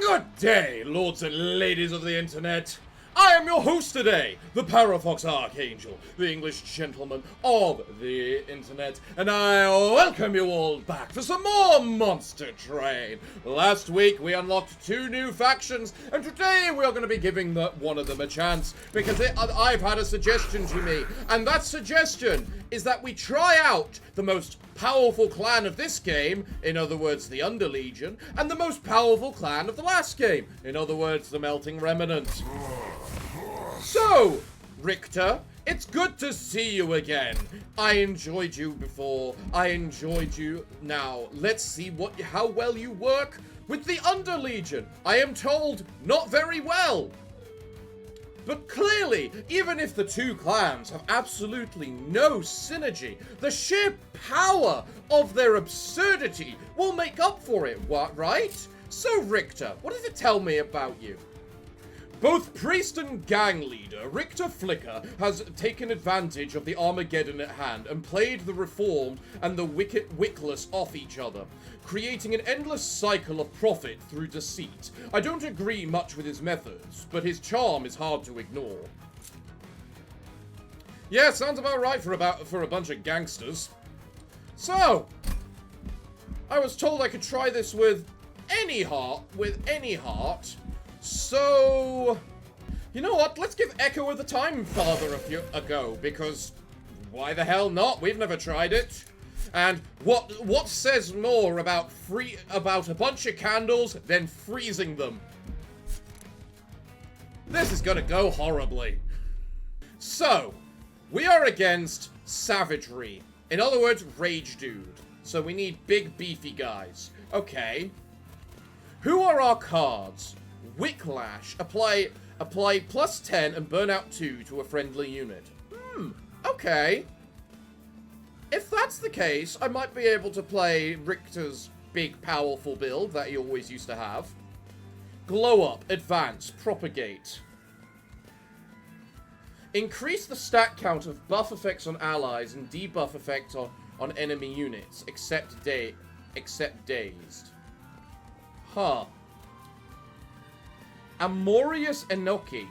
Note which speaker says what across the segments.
Speaker 1: Good day, lords and ladies of the internet. I am your host today, the Parafox Archangel, the English gentleman of the internet, and I welcome you all back for some more Monster Train. Last week we unlocked 2 new factions, and today we are going to be giving one of them a chance, because I've had a suggestion to me, and that suggestion is that we try out the most powerful clan of this game, in other words the Underlegion, and the most powerful clan of the last game, in other words the Melting Remnant. So, Richter, it's good to see you again. I enjoyed you before, I enjoyed you now. Let's see how well you work with the Underlegion. I am told, not very well. But clearly, even if the 2 clans have absolutely no synergy, the sheer power of their absurdity will make up for it, right? So Richter, what does it tell me about you? Both priest and gang leader, Richter Flicker has taken advantage of the Armageddon at hand and played the Reformed and the Wickless off each other, creating an endless cycle of profit through deceit. I don't agree much with his methods, but his charm is hard to ignore. Yeah, sounds about right for a bunch of gangsters. So, I was told I could try this with any heart, So, you know what? Let's give Echo of the Time Father a go, because why the hell not? We've never tried it. And what says more about a bunch of candles than freezing them? This is gonna go horribly. So, we are against savagery. In other words, rage dude. So we need big beefy guys. Okay. Who are our cards? Wicklash. Apply plus 10 and burn out 2 to a friendly unit. Okay. If that's the case, I might be able to play Richter's big powerful build that he always used to have. Glow up, advance, propagate. Increase the stat count of buff effects on allies and debuff effects on enemy units, except dazed. Huh. Amorious Enoki.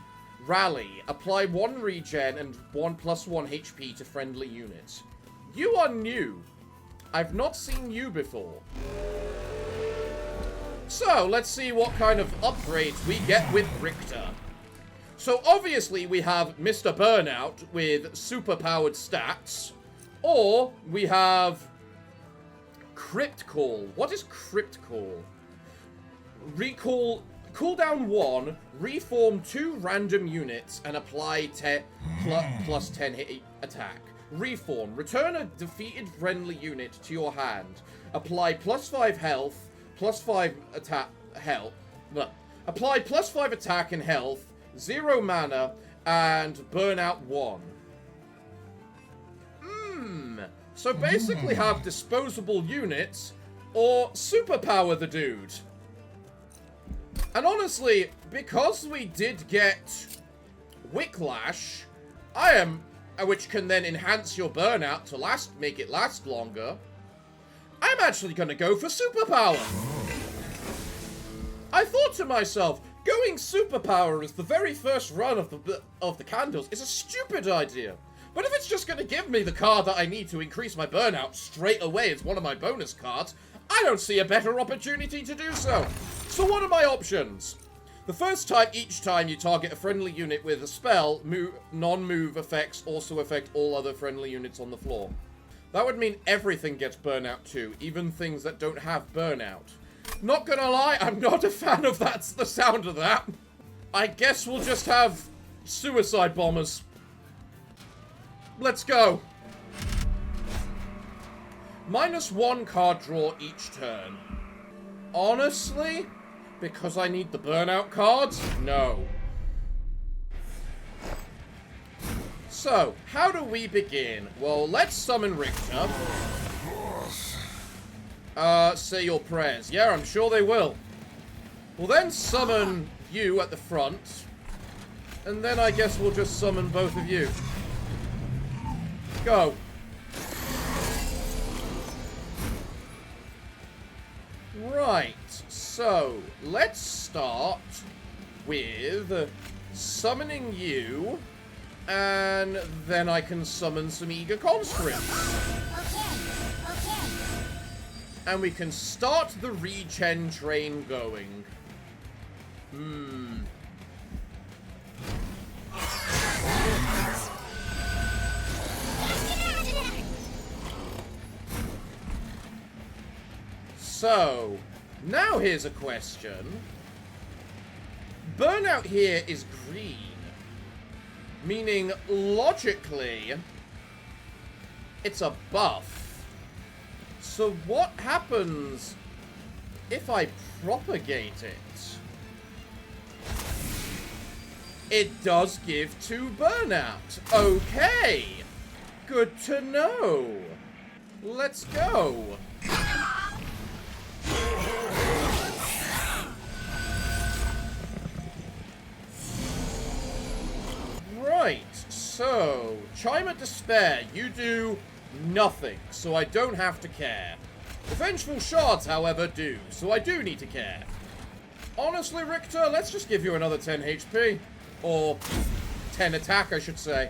Speaker 1: Rally. Apply 1 regen and 1 + 1 HP to friendly units. You are new. I've not seen you before. So, let's see what kind of upgrades we get with Richter. So, obviously, we have Mr. Burnout with super-powered stats. Or, we have Crypt Call. What is Crypt Call? Cooldown 1, reform 2 random units, and apply plus 10 hit attack. Reform. Return a defeated friendly unit to your hand. Apply plus 5 health, plus 5 attack health. No. Apply plus 5 attack and health, 0 mana, and burn out 1. So basically have disposable units, or superpower the dude. And honestly, because we did get Wicklash, which can then enhance your burnout to make it last longer, I'm actually gonna go for superpower. I thought to myself, going superpower as the very first run of the candles is a stupid idea. But if it's just gonna give me the card that I need to increase my burnout straight away as one of my bonus cards, I don't see a better opportunity to do so. So what are my options? The first time, each time you target a friendly unit with a spell, non-move effects also affect all other friendly units on the floor. That would mean everything gets burnout too, even things that don't have burnout. Not gonna lie, I'm not a fan of the sound of that. I guess we'll just have suicide bombers. Let's go. -1 card draw each turn. Honestly, because I need the burnout cards? No. So, how do we begin? Well, let's summon Richter. Say your prayers. Yeah, I'm sure they will. We'll then summon you at the front. And then I guess we'll just summon both of you. Go. Right, So, let's start with summoning you, and then I can summon some eager conscripts.
Speaker 2: Okay.
Speaker 1: And we can start the regen train going. So, now here's a question. Burnout here is green. Meaning, logically, it's a buff. So what happens if I propagate it? It does give 2 burnout. Okay. Good to know. Let's go. Right, so, Chime of Despair, you do nothing, so I don't have to care. The Vengeful Shards, however, do, so I do need to care. Honestly, Richter, let's just give you another 10 HP. Or 10 attack, I should say.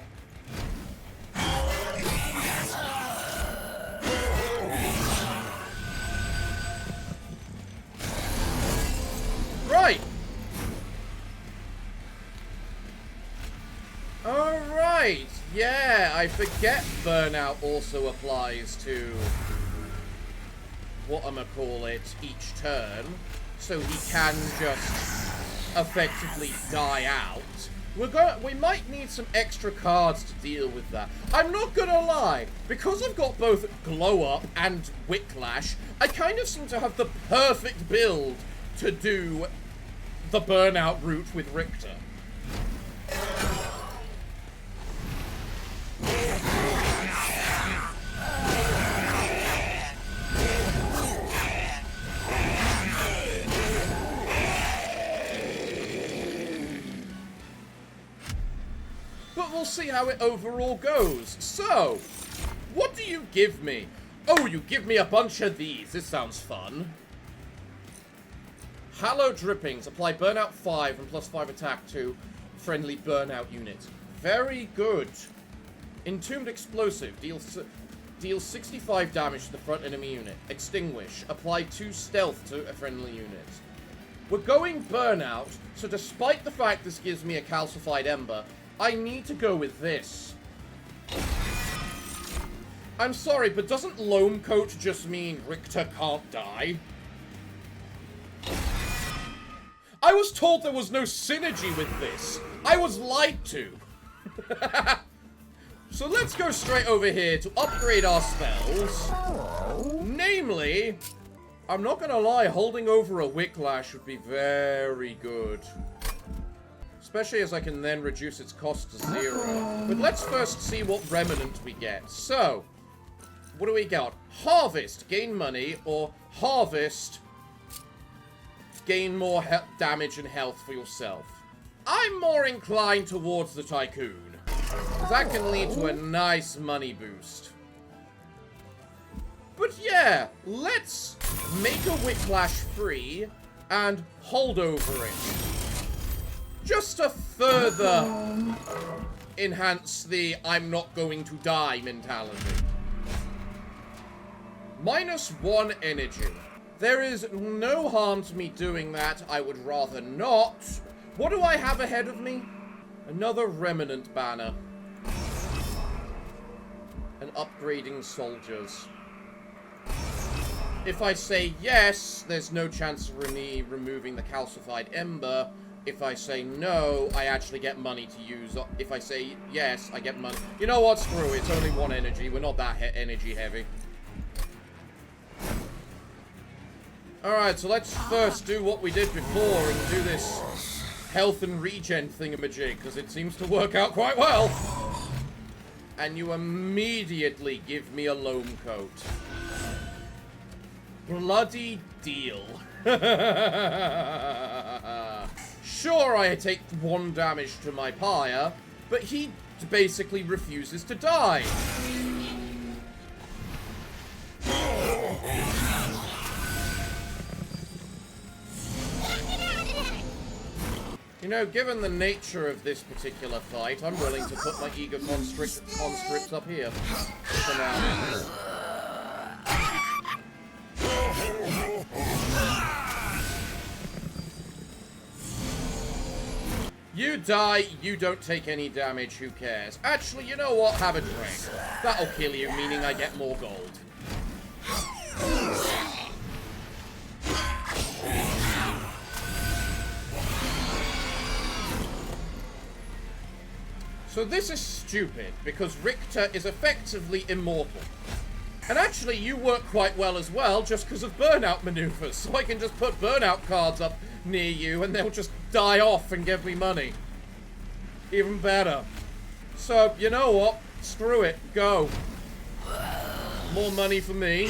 Speaker 1: Right. Alright, yeah, I forget Burnout also applies to whatchamacallit each turn, so he can just effectively die out. We might need some extra cards to deal with that. I'm not gonna lie, because I've got both Glow Up and Whiplash, I kind of seem to have the perfect build to do the Burnout route with Richter. But we'll see how it overall goes. So, what do you give me? Oh, you give me a bunch of these. This sounds fun. Hallowed Drippings. Apply Burnout 5 and +5 attack to friendly Burnout units. Very good. Entombed Explosive. Deals 65 damage to the front enemy unit. Extinguish. Apply 2 stealth to a friendly unit. We're going Burnout, so despite the fact this gives me a calcified ember, I need to go with this. I'm sorry, but doesn't Loam Coat just mean Richter can't die? I was told there was no synergy with this. I was lied to. So let's go straight over here to upgrade our spells. Namely, I'm not gonna lie, holding over a Whiplash would be very good. Especially as I can then reduce its cost to 0. But let's first see what Remnant we get. So, what do we got? Harvest, gain money, or Harvest, gain more damage and health for yourself. I'm more inclined towards the Tycoon. That can lead to a nice money boost. But yeah, let's make a Whiplash free and hold over it. Just to further enhance the I'm not going to die mentality. -1 energy. There is no harm to me doing that. I would rather not. What do I have ahead of me? Another Remnant banner. And upgrading soldiers. If I say yes, there's no chance of me removing the calcified ember. If I say no, I actually get money to use. If I say yes, I get money. You know what? Screw it. It's only 1 energy. We're not that energy heavy. Alright, so let's first do what we did before and do this health and regen thingamajig, because it seems to work out quite well. And you immediately give me a Loam Coat. Bloody deal. Sure, I take 1 damage to my pyre, but he basically refuses to die. You know, given the nature of this particular fight, I'm willing to put my eager conscripts up here for now. You die, you don't take any damage, who cares? Actually, you know what? Have a drink. That'll kill you, meaning I get more gold. So this is stupid, because Richter is effectively immortal. And actually, you work quite well as well, just because of burnout maneuvers. So I can just put burnout cards up near you, and they'll just die off and give me money. Even better. So, you know what? Screw it. Go. More money for me.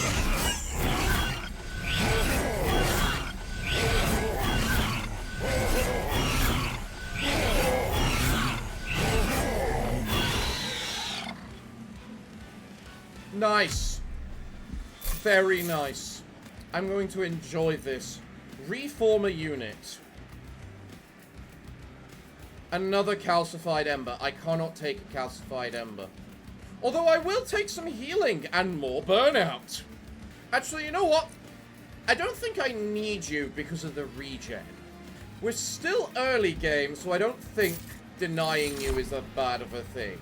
Speaker 1: Nice. Very nice. I'm going to enjoy this. Reform a unit. Another calcified ember. I cannot take a calcified ember. Although I will take some healing and more burnout. Actually, you know what? I don't think I need you because of the regen. We're still early game, so I don't think denying you is that bad of a thing.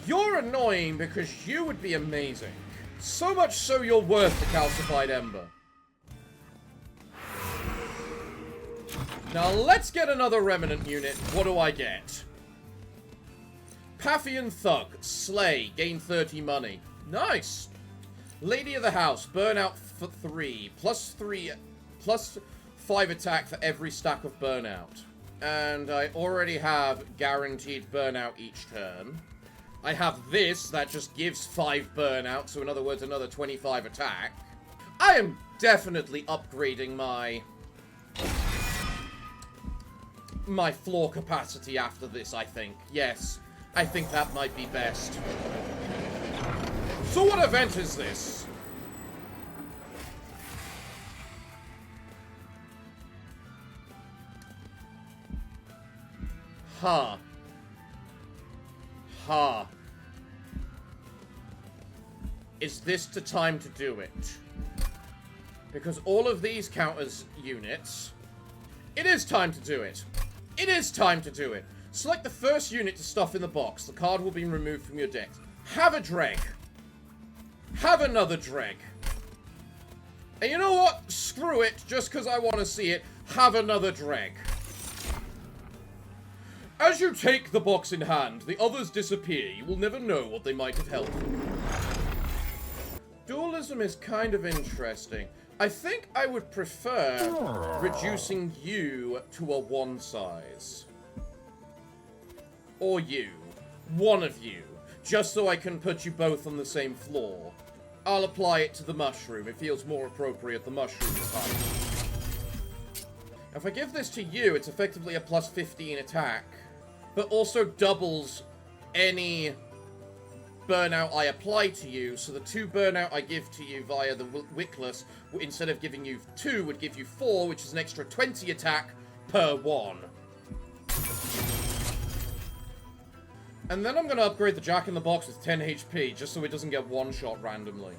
Speaker 1: You're annoying because you would be amazing. So much so you're worth the calcified ember. Now let's get another remnant unit. What do I get? Paphian Thug. Slay. Gain 30 money. Nice. Lady of the House. Burnout for 3. Plus 5 attack for every stack of burnout. And I already have guaranteed burnout each turn. I have this, that just gives 5 burnout, so in other words, another 25 attack. I am definitely upgrading my floor capacity after this, I think. Yes, I think that might be best. So what event is this? Huh. Huh. Is this the time to do it? Because all of these count as units. It is time to do it. It is time to do it. Select the first unit to stuff in the box. The card will be removed from your deck. Have a dreg. Have another dreg. And you know what? Screw it. Just because I want to see it. Have another dreg. As you take the box in hand, the others disappear. You will never know what they might have held. Dualism is kind of interesting. I think I would prefer reducing you to a 1 size. Or you. One of you. Just so I can put you both on the same floor. I'll apply it to the mushroom. It feels more appropriate. The mushroom is high. If I give this to you, it's effectively a plus 15 attack. But also doubles any burnout I apply to you, so the 2 burnout I give to you via the Wickless, instead of giving you 2, would give you 4, which is an extra 20 attack per 1. And then I'm going to upgrade the Jack-in-the-Box with 10 HP, just so it doesn't get one-shot randomly.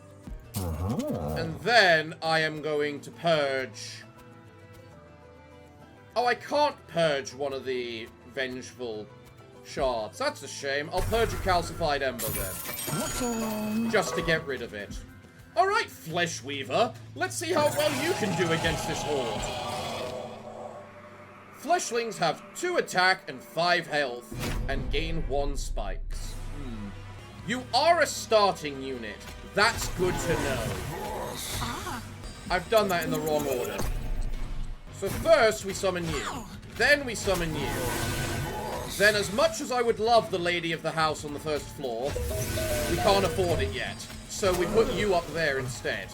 Speaker 1: And then I am going to purge... Oh, I can't purge one of the vengeful shards. That's a shame. I'll purge a calcified ember then. Just to get rid of it. Alright, Flesh Weaver. Let's see how well you can do against this horde. Fleshlings have 2 attack and 5 health, and gain 1 spikes. You are a starting unit. That's good to know. I've done that in the wrong order. So first we summon you. Then we summon you. Then, as much as I would love the Lady of the House on the first floor, we can't afford it yet. So we put you up there instead.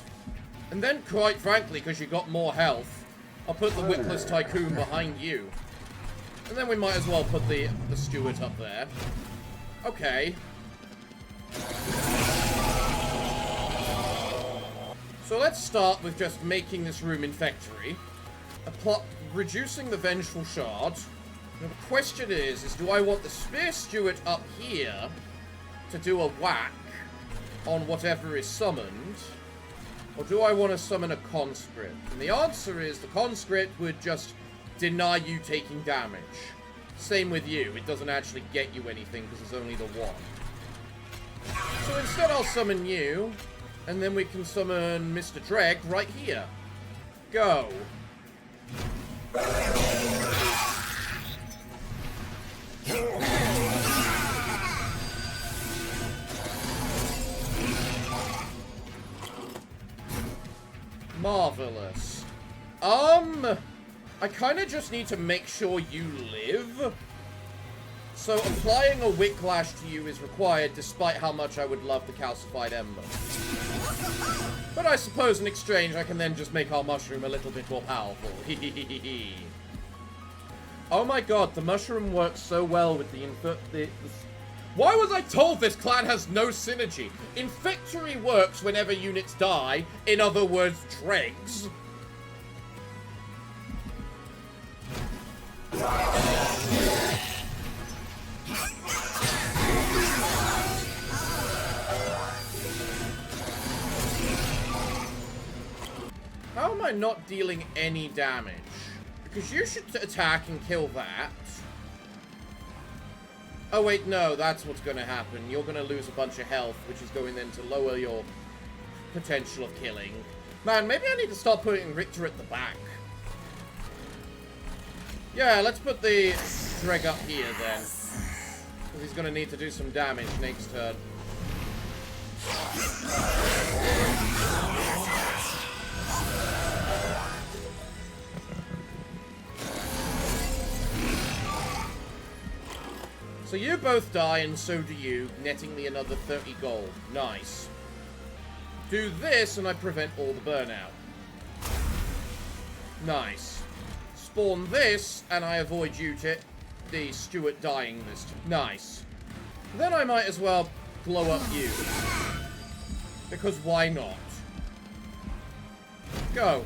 Speaker 1: And then, quite frankly, because you got more health, I'll put the Wickless Tycoon behind you. And then we might as well put the Steward up there. Okay. So let's start with just making this room infectory. reducing the Vengeful Shard. Now the question is do I want the Spear Steward up here to do a whack on whatever is summoned? Or do I want to summon a Conscript? And the answer is the Conscript would just deny you taking damage. Same with you. It doesn't actually get you anything because it's only the one. So instead I'll summon you, and then we can summon Mr. Dreg right here. Go. Marvelous. I kind of just need to make sure you live. So applying a Whiplash to you is required, despite how much I would love the Calcified Ember. But I suppose in exchange I can then just make our mushroom a little bit more powerful. Oh my god, the mushroom works so well with the Why was I told this clan has no synergy? Infectory works whenever units die. In other words, dregs. How am I not dealing any damage? Because you should attack and kill that. Oh wait, no, that's what's going to happen. You're going to lose a bunch of health, which is going then to lower your potential of killing. Man, maybe I need to start putting Richter at the back. Yeah, let's put the Dreg up here then. Because he's going to need to do some damage next turn. So you both die, and so do you, netting me another 30 gold. Nice. Do this, and I prevent all the burnout. Nice. Spawn this, and I avoid you, the Steward dying this time. Nice. Then I might as well blow up you. Because why not? Go.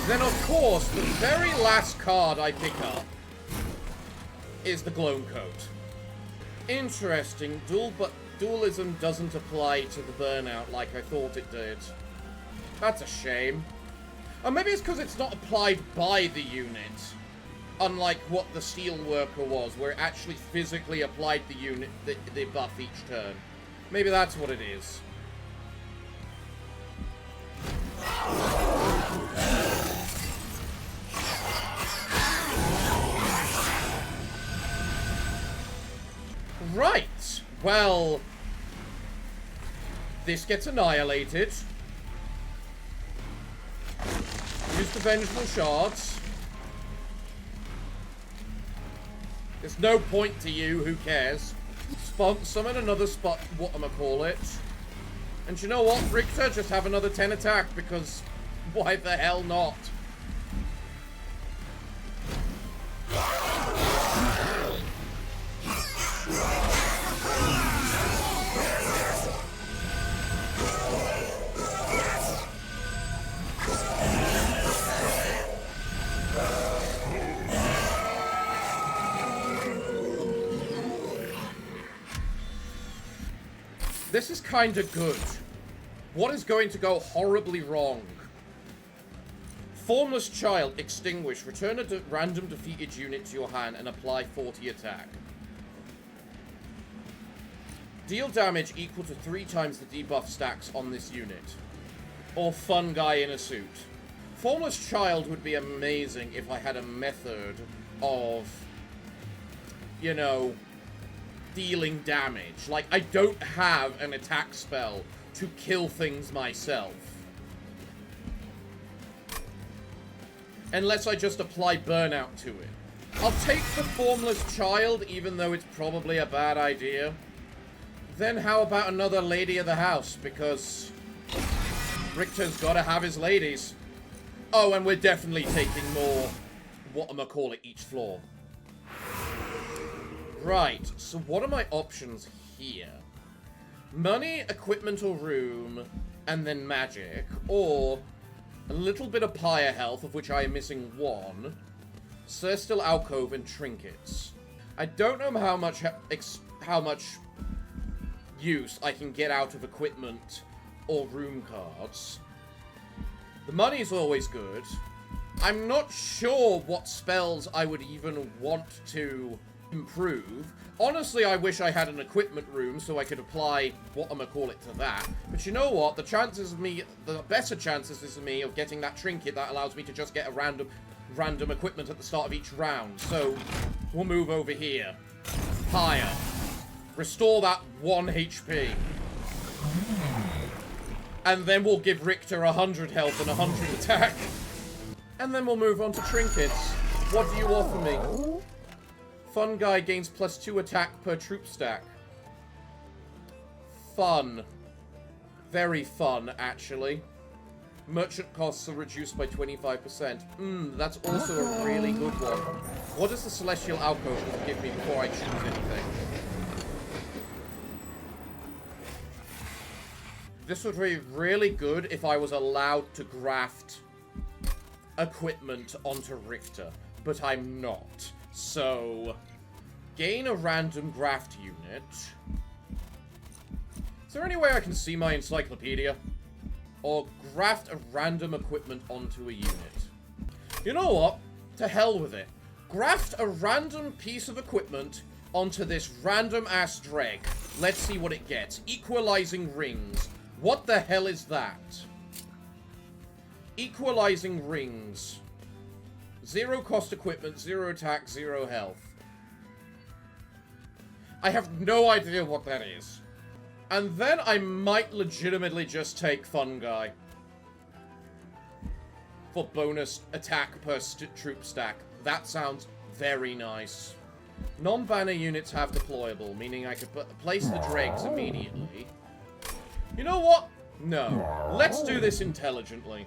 Speaker 1: Then, of course, the very last card I pick up is the Gloam Coat. Interesting. Dualism doesn't apply to the burnout like I thought it did. That's a shame. Or maybe it's because it's not applied by the unit. Unlike what the Steelworker was, where it actually physically applied the unit, the buff each turn. Maybe that's what it is. Right. Well, this gets annihilated. Use the Vengeful Shards. There's no point to you, who cares? Summon another spot, whatchamacallit. And you know what, Richter? Just have another 10 attack, because why the hell not? This is kinda good. What is going to go horribly wrong? Formless Child, extinguish. Return a random defeated unit to your hand and apply 40 attack. Deal damage equal to 3 times the debuff stacks on this unit. Or fun guy in a suit. Formless Child would be amazing if I had a method of, you know, dealing damage. Like, I don't have an attack spell to kill things myself. Unless I just apply burnout to it. I'll take the Formless Child, even though it's probably a bad idea. Then how about another Lady of the House? Because Richter's gotta have his ladies. Oh, and we're definitely taking more whatchamacallit each floor. Right, so what are my options here? Money, equipment or room, and then magic. Or a little bit of pyre health, of which I am missing one. Cerstal alcove and trinkets. I don't know how much use I can get out of equipment or room cards. The money is always good. I'm not sure what spells I would even want to improve. Honestly, I wish I had an equipment room so I could apply whatchamacallit to that. But you know what? The better chances is of me of getting that trinket that allows me to just get a random equipment at the start of each round. So, we'll move over here. Pyre. Restore that 1 HP. And then we'll give Richter 100 health and 100 attack. And then we'll move on to trinkets. What do you offer me? Fun guy gains +2 attack per troop stack. Fun. Very fun, actually. Merchant costs are reduced by 25%. That's also a really good one. What does the Celestial Alcove give me before I choose anything? This would be really good if I was allowed to graft equipment onto Richter, but I'm not. So, gain a random graft unit. Is there any way I can see my encyclopedia? Or graft a random equipment onto a unit? You know what? To hell with it. Graft a random piece of equipment onto this random-ass dreg. Let's see what it gets. Equalizing rings. What the hell is that? Equalizing rings. 0 cost equipment, 0 attack, 0 health. I have no idea what that is. And then I might legitimately just take Fun Guy. For bonus attack per troop stack. That sounds very nice. Non-banner units have deployable, meaning I could place the dregs immediately. You know what? No. Let's do this intelligently.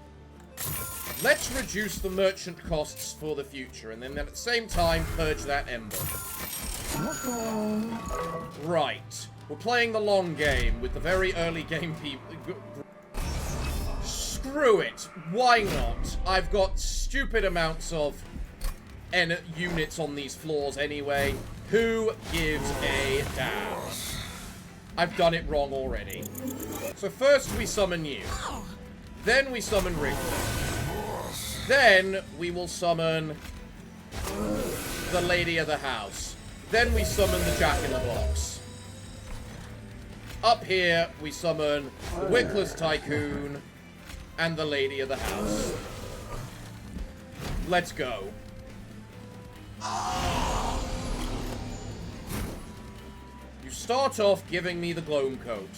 Speaker 1: Let's reduce the merchant costs for the future, and then at the same time, purge that ember. Right. We're playing the long game with the very early game people. Screw it. Why not? I've got stupid amounts of units on these floors anyway. Who gives a damn? I've done it wrong already. So first we summon you. Then we summon Richter. Then we will summon the Lady of the House. Then we summon the Jack-in-the-Box. Up here, we summon the Wickless Tycoon and the Lady of the House. Let's go. You start off giving me the Gloam Coat.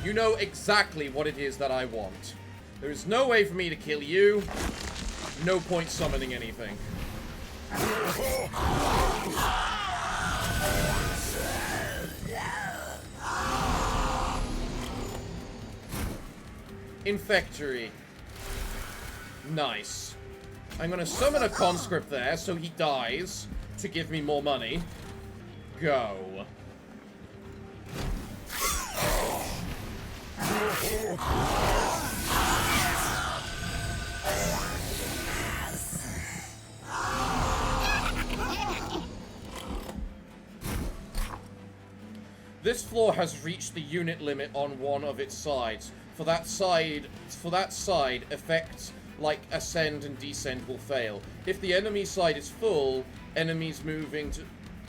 Speaker 1: You know exactly what it is that I want. There is no way for me to kill you. No point summoning anything. Infectory. Nice. I'm gonna summon a conscript there so he dies to give me more money. Go. This floor has reached the unit limit on one of its sides. For that side, effects like ascend and descend will fail. If the enemy side is full, enemies moving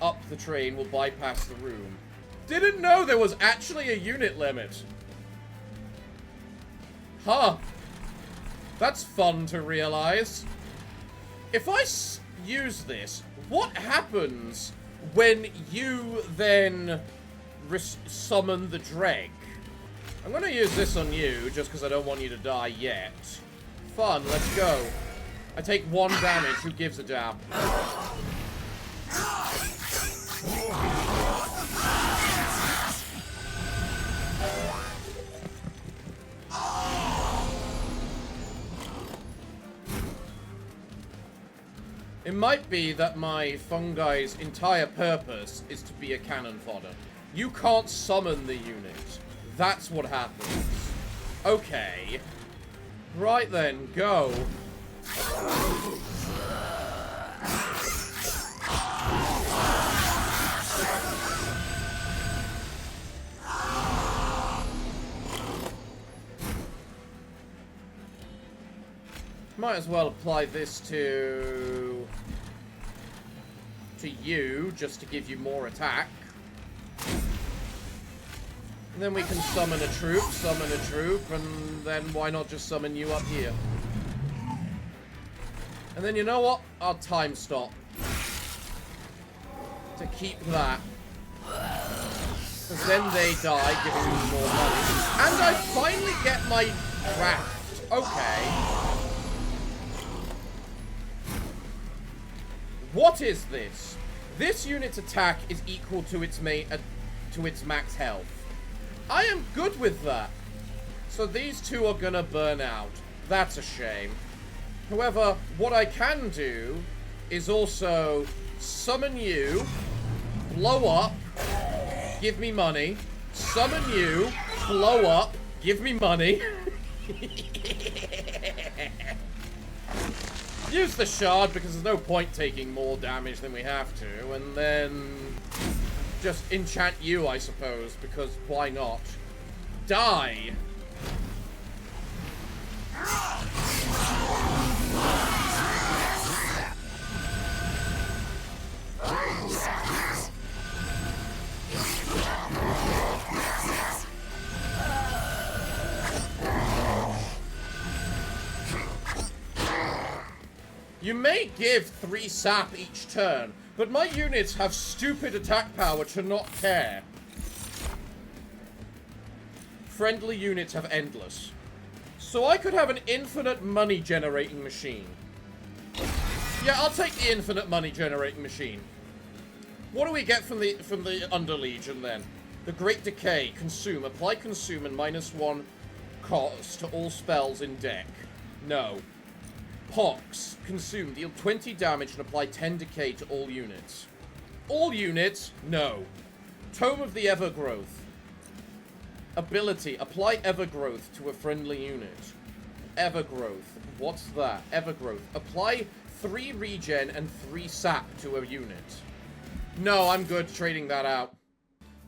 Speaker 1: up the train will bypass the room. Didn't know there was actually a unit limit. Huh. That's fun to realize. If I use this, what happens when you then summon the Dreg? I'm gonna use this on you, just because I don't want you to die yet. Fun, let's go. I take 1 damage, who gives a damn? might be that my fungi's entire purpose is to be a cannon fodder. You can't summon the unit. That's what happens. Okay. Right then, go. Might as well apply this to you, just to give you more attack. And then we can summon a troop, and then why not just summon you up here? And then you know what? I'll time stop. To keep that. Because then they die, giving me more money. And I finally get my craft. Okay. What is this? This unit's attack is equal to its max health. I am good with that. So these two are gonna burn out. That's a shame. However, what I can do is also summon you, blow up, give me money, summon you, blow up, give me money. Use the shard because there's no point taking more damage than we have to, and then just enchant you, I suppose, because why not? Die! You may give 3 sap each turn, but my units have stupid attack power to not care. Friendly units have endless. So I could have an infinite money generating machine. Yeah, I'll take the infinite money generating machine. What do we get from the Underlegion then? The Great Decay, consume, apply consume and -1 cost to all spells in deck. No. Pox, consume, deal 20 damage and apply 10 decay to all units. All units? No. Tome of the Evergrowth. Ability, apply Evergrowth to a friendly unit. Evergrowth, what's that? Evergrowth, apply 3 regen and 3 sap to a unit. No, I'm good trading that out.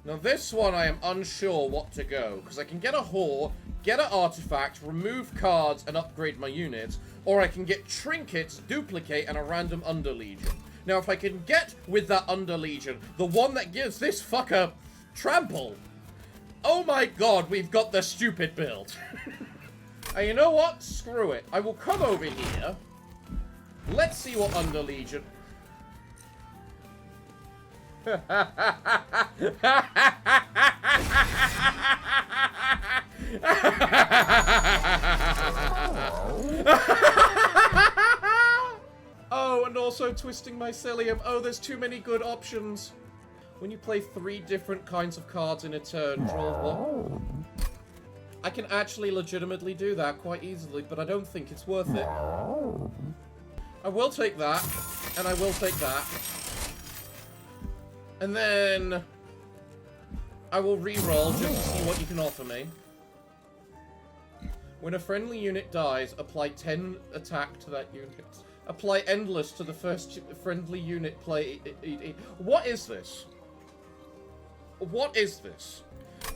Speaker 1: Now this one I am unsure what to go, because I can get a whore, get an artifact, remove cards, and upgrade my units, or I can get trinkets, duplicate, and a random Underlegion. Now if I can get with that Underlegion, the one that gives this fucker trample, oh my god, we've got the stupid build. And you know what? Screw it. I will come over here. Let's see what Underlegion... Oh, and also twisting mycelium. Oh, there's too many good options. When you play 3 different kinds of cards in a turn, draw 1. I can actually legitimately do that quite easily, but I don't think it's worth it. I will take that, and I will take that. And then I will re-roll just to see what you can offer me. When a friendly unit dies, apply 10 attack to that unit. Apply endless to the first friendly unit play. What is this? What is this?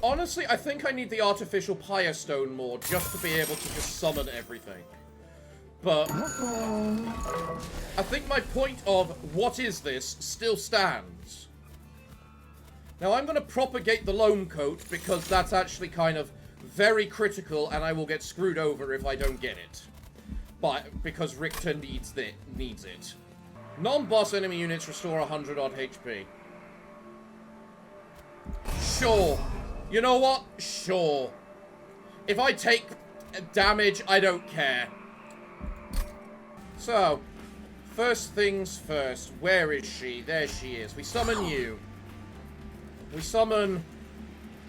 Speaker 1: Honestly, I think I need the artificial Pyre Stone more just to be able to just summon everything. But I think my point of what is this still stands. Now I'm going to propagate the Loam Coat because that's actually kind of very critical and I will get screwed over if I don't get it. But because Richter needs it. Non-boss enemy units restore 100 odd HP. Sure. You know what? Sure. If I take damage, I don't care. So, first things first. Where is she? There she is. We summon you. We summon...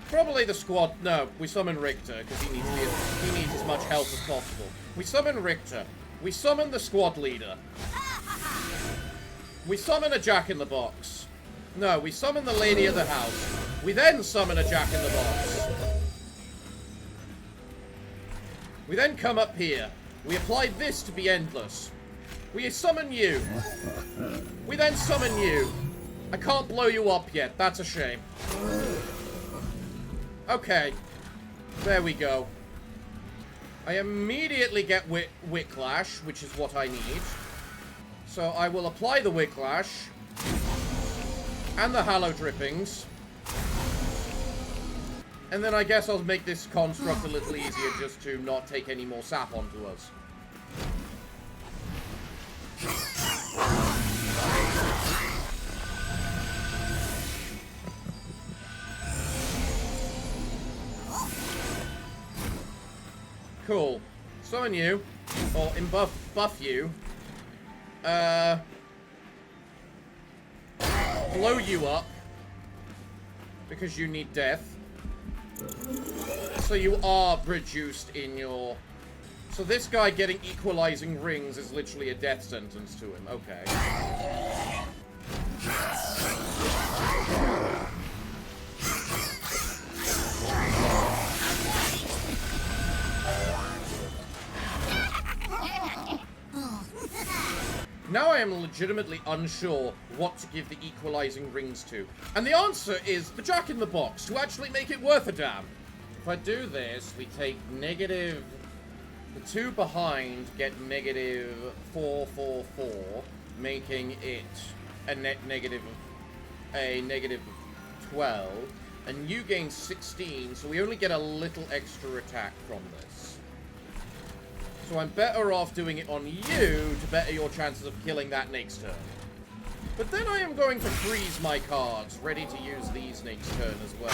Speaker 1: probably the squad... No, we summon Richter, because he needs as much health as possible. We summon Richter. We summon the squad leader. We summon a jack-in-the-box. No, we summon the lady of the house. We then summon a jack-in-the-box. We then come up here. We apply this to be endless. We summon you. We then summon you. I can't blow you up yet. That's a shame. Okay. There we go. I immediately get Whiplash, which is what I need. So I will apply the Whiplash. And the Hallow Drippings. And then I guess I'll make this construct a little easier just to not take any more sap onto us. Cool. Summon you. Or buff you. Blow you up. Because you need death. So you are reduced in your... So this guy getting equalizing rings is literally a death sentence to him. Okay. Now I am legitimately unsure what to give the equalizing rings to. And the answer is the jack-in-the-box, to actually make it worth a damn. If I do this, we take negative... The two behind get negative 444, making it a negative 12. And you gain 16, so we only get a little extra attack from this. So I'm better off doing it on you to better your chances of killing that next turn. But then I am going to freeze my cards, ready to use these next turn as well.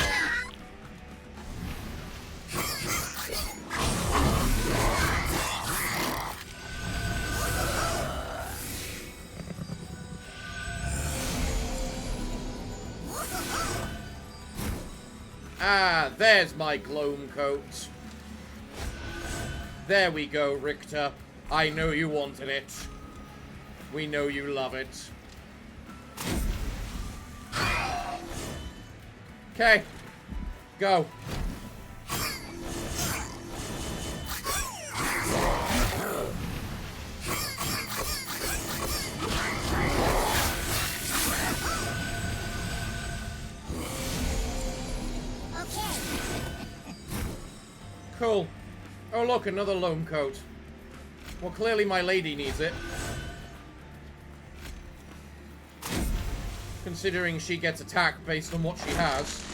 Speaker 1: Ah, there's my gloam coat. There we go, Richter. I know you wanted it. We know you love it. Okay. Go. Cool. Oh look, another loam coat. Well, clearly my lady needs it. Considering she gets attacked based on what she has.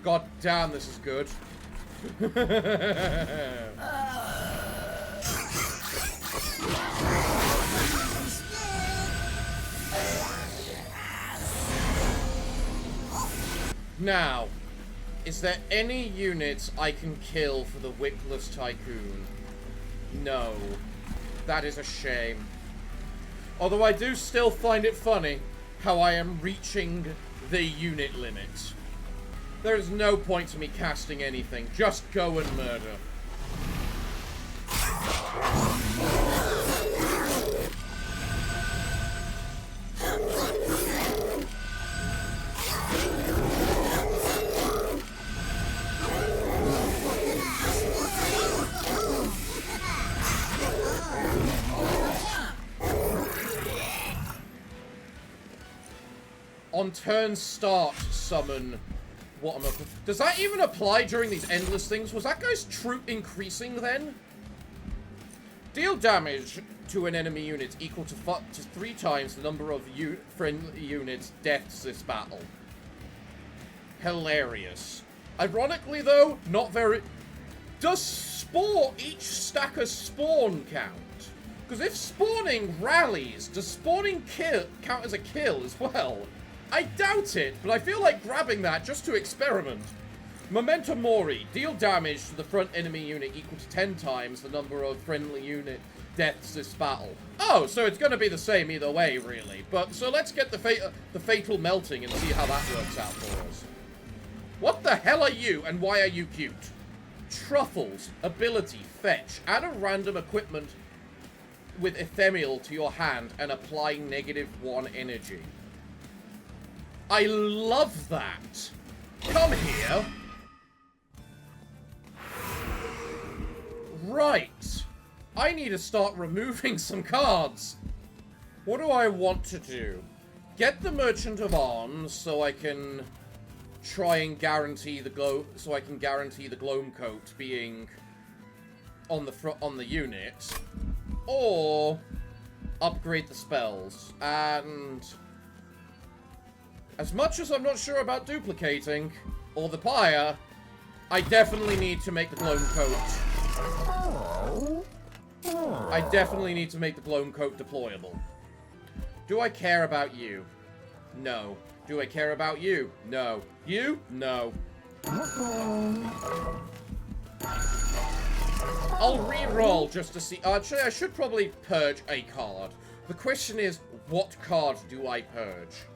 Speaker 1: God damn, this is good. Now, is there any units I can kill for the Wickless Tycoon? No. That is a shame. Although I do still find it funny how I am reaching the unit limit. There is no point to me casting anything. Just go and murder. On turn start, summon... What am I... Does that even apply during these endless things? Was that guy's troop increasing then? Deal damage to an enemy unit equal to 3 times the number of friendly units' deaths this battle. Hilarious. Ironically though, not very... Does each stack of spawn count? Because if spawning rallies, does spawning count as a kill as well? I doubt it, but I feel like grabbing that just to experiment. Memento Mori. Deal damage to the front enemy unit equal to 10 times the number of friendly unit deaths this battle. Oh, so it's going to be the same either way, really. But so let's get the fatal melting and see how that works out for us. What the hell are you, and why are you cute? Truffles. Ability. Fetch. Add a random equipment. with ephemeral to your hand and apply -1 energy. I love that. Come here. Right. I need to start removing some cards. What do I want to do? Get the Merchant of Arms so I can try and guarantee the Gloam Coat being on the unit, or upgrade the spells. And as much as I'm not sure about duplicating or the pyre, I definitely need to make the Gloam Coat. I definitely need to make the Gloam Coat deployable. Do I care about you? No. Do I care about you? No. You? No. I'll re-roll just to see. Actually, I should probably purge a card. The question is, what card do I purge?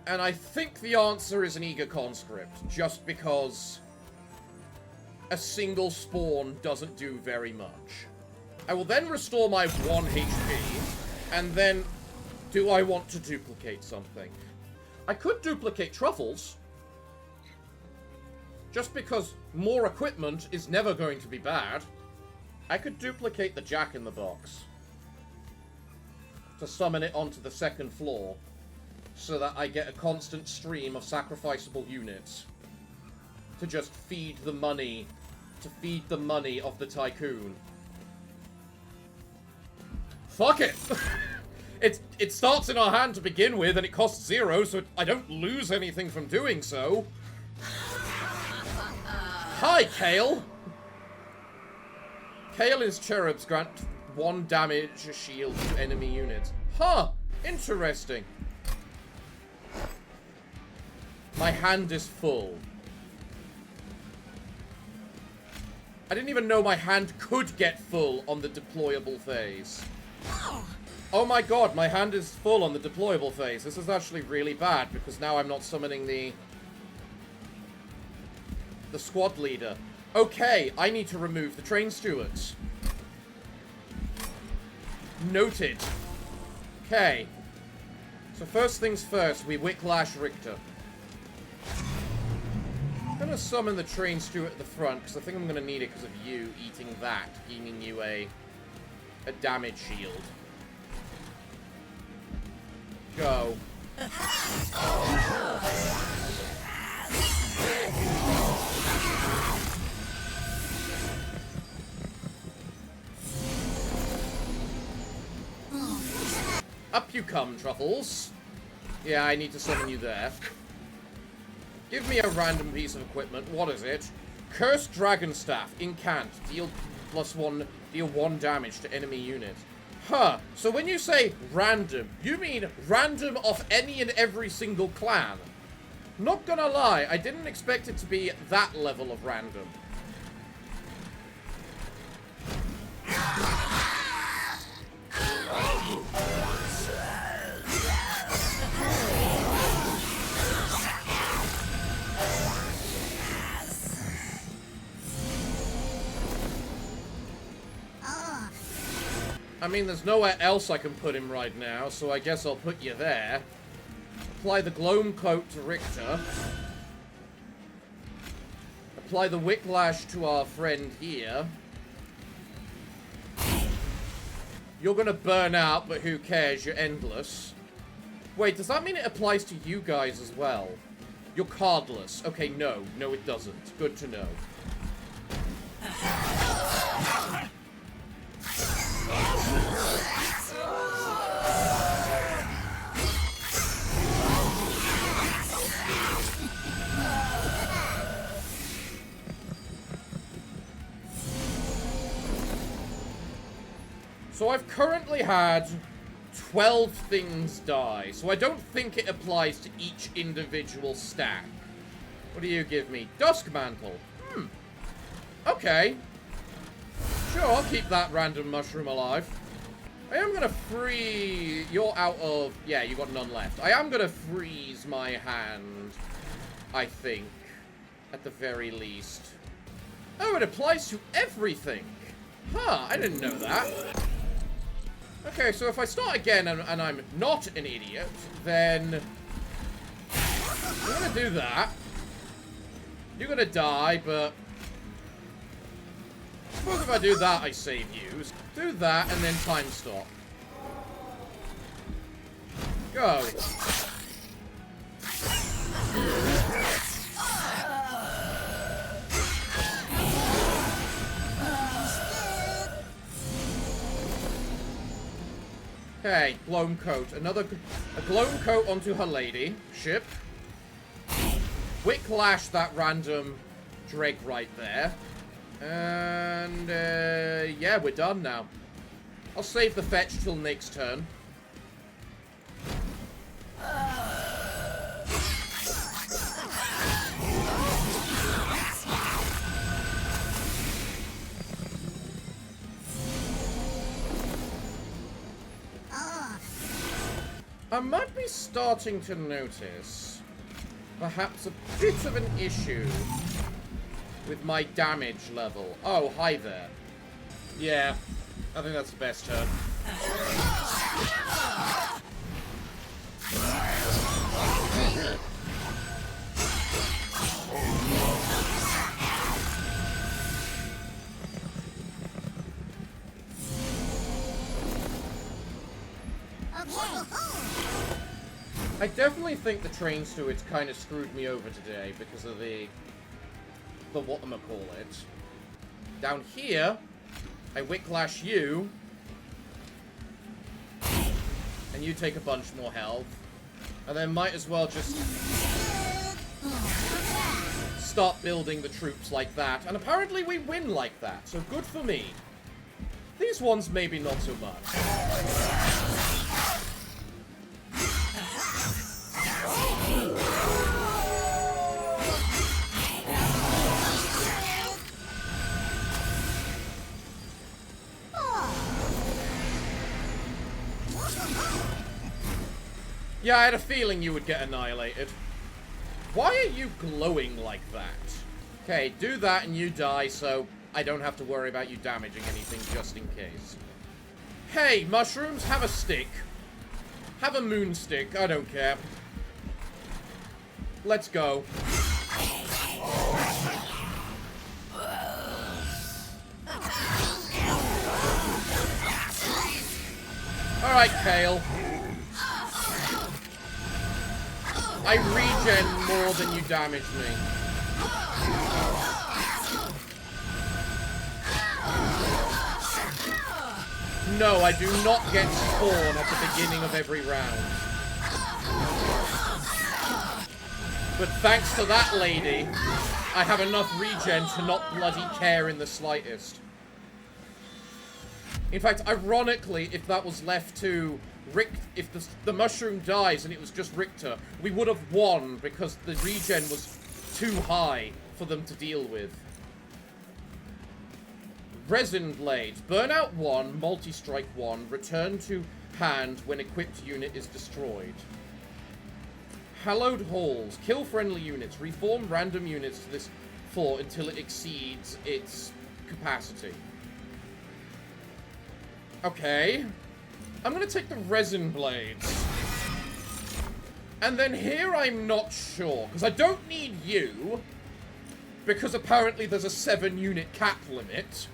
Speaker 1: And I think the answer is an Eager Conscript, just because a single spawn doesn't do very much. I will then restore my 1 HP, and then do I want to duplicate something? I could duplicate Truffles, just because more equipment is never going to be bad. I could duplicate the Jack-in-the-Box to summon it onto the 2nd floor, so that I get a constant stream of sacrificable units to just feed the money, of the Tycoon. Fuck it! It starts in our hand to begin with, and it costs 0, so I don't lose anything from doing so. Hi, Kale! Kale is cherubs grant 1 damage shield to enemy units. Huh! Interesting. My hand is full. I didn't even know my hand could get full on the deployable phase. Oh my god, my hand is full on the deployable phase. This is actually really bad, because now I'm not summoning the squad leader. Okay, I need to remove the train stewards. Noted. Okay. So first things first, we Whiplash Richter. I'm gonna summon the train steward at the front, because I think I'm gonna need it because of you eating that, gaining you a damage shield. Go. Up you come, Truffles. Yeah, I need to summon you there. Give me a random piece of equipment. What is it? Cursed Dragon Staff. Incant. Deal deal 1 damage to enemy units. Huh. So when you say random, you mean random of any and every single clan. Not gonna lie, I didn't expect it to be that level of random. I mean, there's nowhere else I can put him right now, so I guess I'll put you there. Apply the Gloam Coat to Richter. Apply the Whiplash to our friend here. You're gonna burn out, but who cares? You're endless. Wait, does that mean it applies to you guys as well? You're cardless. Okay, no. No, it doesn't. Good to know. So I've currently had 12 things die, so I don't think it applies to each individual stack. What do you give me? Dusk Mantle. Okay. Sure, I'll keep that random mushroom alive. I am gonna free... You're out of... Yeah, you got none left. I am gonna freeze my hand, I think. At the very least. Oh, it applies to everything. Huh, I didn't know that. Okay, so if I start again and I'm not an idiot, then I'm gonna do that. You're gonna die, but I suppose if I do that, I save you. Do that and then time stop. Go. Okay, blown coat. A blown coat onto her lady ship. Whiplash that random dreg right there. And, yeah, we're done now. I'll save the fetch till next turn. I might be starting to notice perhaps a bit of an issue with my damage level. Oh, hi there. Yeah, I think that's the best turn. I definitely think the train stewards kind of screwed me over today because of the whatchamacallit. Down here, I whiplash you, and you take a bunch more health, and then might as well just start building the troops like that, and apparently we win like that, so good for me. These ones maybe not so much. Yeah, I had a feeling you would get annihilated. Why are you glowing like that? Okay, do that and you die, so I don't have to worry about you damaging anything just in case. Hey, mushrooms, have a stick. Have a moon stick, I don't care. Let's go. Alright, Kale. I regen more than you damage me. No, I do not get spawn at the beginning of every round. But thanks to that lady, I have enough regen to not bloody care in the slightest. In fact, ironically, if that was left to if the mushroom dies and it was just Richter, we would have won because the regen was too high for them to deal with. Resin Blades. Burnout 1, multi-strike 1, return to hand when equipped unit is destroyed. Hallowed Halls. Kill friendly units. Reform random units to this fort until it exceeds its capacity. Okay. I'm gonna take the Resin Blades. And then here I'm not sure, because I don't need you, because apparently there's a 7-unit cap limit.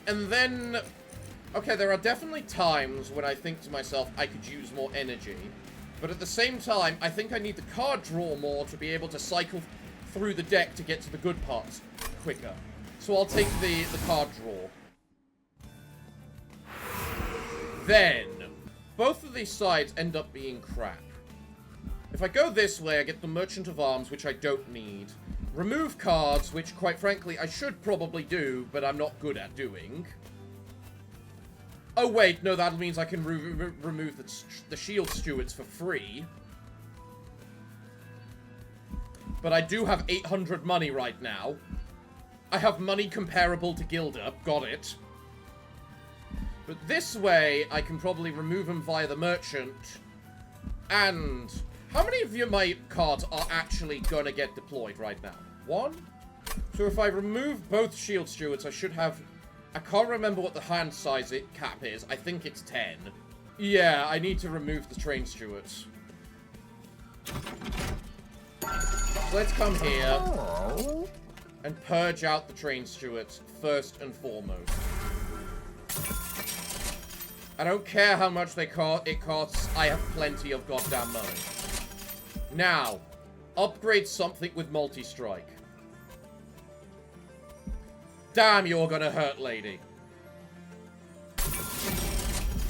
Speaker 1: And then, okay, there are definitely times when I think to myself, I could use more energy. But at the same time, I think I need the card draw more to be able to cycle through the deck to get to the good parts quicker. So I'll take the card draw. Then, both of these sides end up being crap. If I go this way, I get the Merchant of Arms, which I don't need. Remove cards, which, quite frankly, I should probably do, but I'm not good at doing. Oh, wait, no, that means I can remove the Shield Stewards for free. But I do have 800 money right now. I have money comparable to Gilda. Got it. But this way, I can probably remove them via the Merchant. And how many of my cards are actually going to get deployed right now? 1? So if I remove both Shield Stewards, I should have I can't remember what the hand size cap is. I think it's 10. Yeah, I need to remove the train stewards. So let's come here and purge out the train stewards first and foremost. I don't care how much it costs. I have plenty of goddamn money. Now, upgrade something with multi-strike. Damn, you're gonna hurt, lady.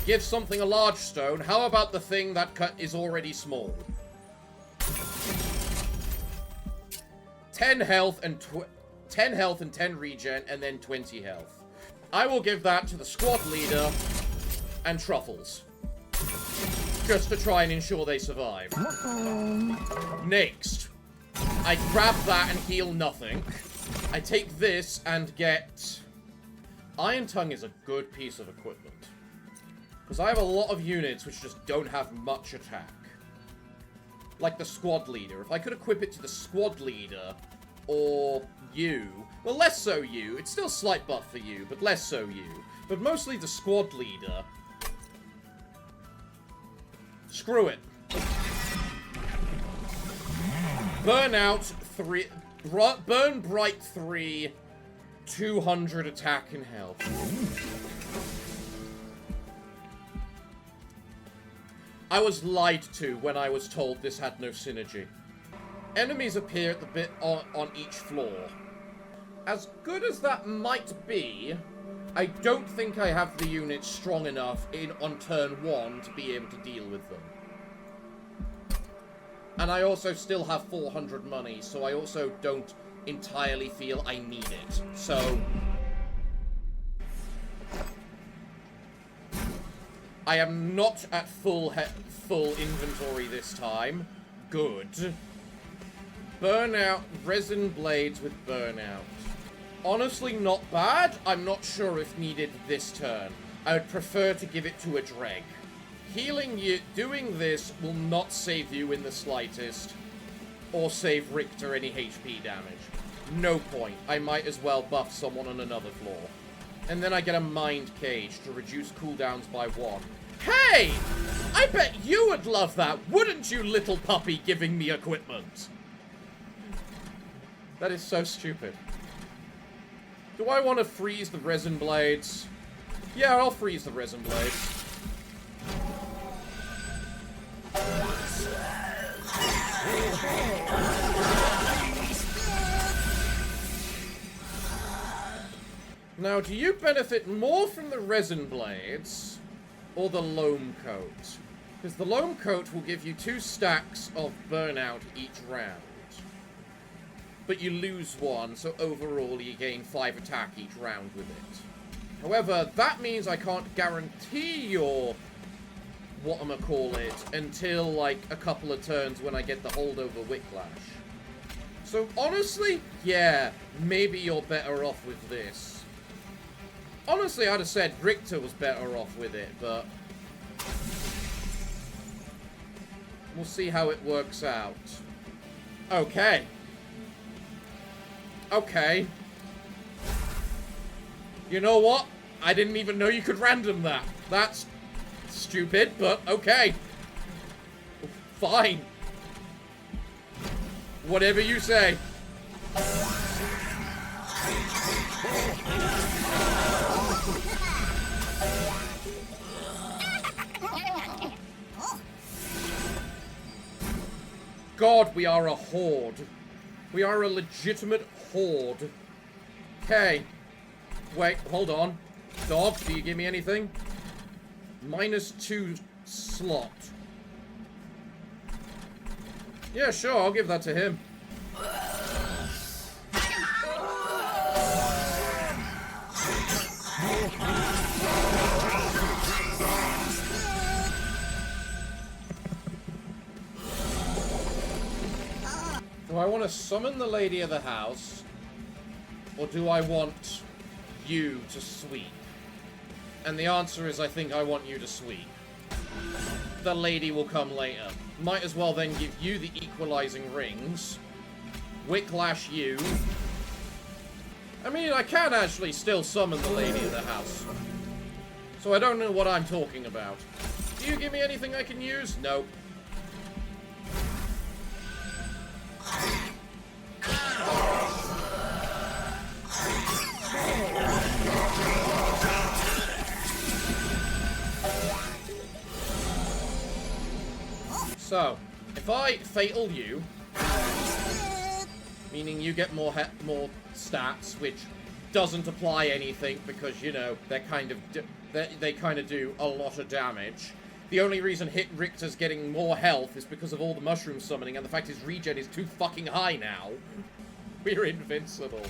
Speaker 1: Give something a large stone. How about the thing that is already small? 10 health and 10 regen, and then 20 health. I will give that to the squad leader and Truffles. Just to try and ensure they survive. Next, I grab that and heal nothing. I take this and get... Iron Tongue is a good piece of equipment. Because I have a lot of units which just don't have much attack. Like the squad leader. If I could equip it to the squad leader, or you... Well, less so you. It's still slight buff for you, but less so you. But mostly the squad leader. Screw it. Burnout 3... Burn Bright 3... 200 attack and health. I was lied to when I was told this had no synergy. Enemies appear at the bit on each floor. As good as that might be, I don't think I have the units strong enough on turn 1 to be able to deal with them. And I also still have 400 money, so I also don't entirely feel I need it. So... I am not at full inventory this time. Good. Burnout, resin blades with burnout. Honestly, not bad. I'm not sure if needed this turn. I would prefer to give it to a Dreg. Healing you, doing this will not save you in the slightest. Or save Richter any HP damage. No point. I might as well buff someone on another floor. And then I get a Mind Cage to reduce cooldowns by 1. Hey! I bet you would love that, wouldn't you, little puppy giving me equipment? That is so stupid. Do I want to freeze the resin blades? Yeah, I'll freeze the resin blades. Now, do you benefit more from the resin blades or the loam coat? Because the loam coat will give you 2 stacks of burnout each round. But you lose 1, so overall you gain 5 attack each round with it. However, that means I can't guarantee your whatchamacallit until, like, a couple of turns when I get the holdover Whiplash. So, honestly, yeah, maybe you're better off with this. Honestly, I'd have said Richter was better off with it, but... we'll see how it works out. Okay. Okay. You know what? I didn't even know you could random that. That's stupid, but okay. Fine. Whatever you say. God, we are a horde. We are a legitimate horde. Okay. Wait, hold on. Dog, do you give me anything? -2 slot. Yeah, sure, I'll give that to him. Do I want to summon the lady of the house? Or do I want you to sweep? And the answer is I think I want you to sweep. The lady will come later. Might as well then give you the equalizing rings. Whiplash you. I mean, I can actually still summon the lady of the house. So I don't know what I'm talking about. Do you give me anything I can use? Nope. So, if I fatal you, meaning you get more stats, which doesn't apply anything because, you know, they kind of do a lot of damage. The only reason Richter's getting more health is because of all the mushroom summoning, and the fact his regen is too fucking high now. We're invincible.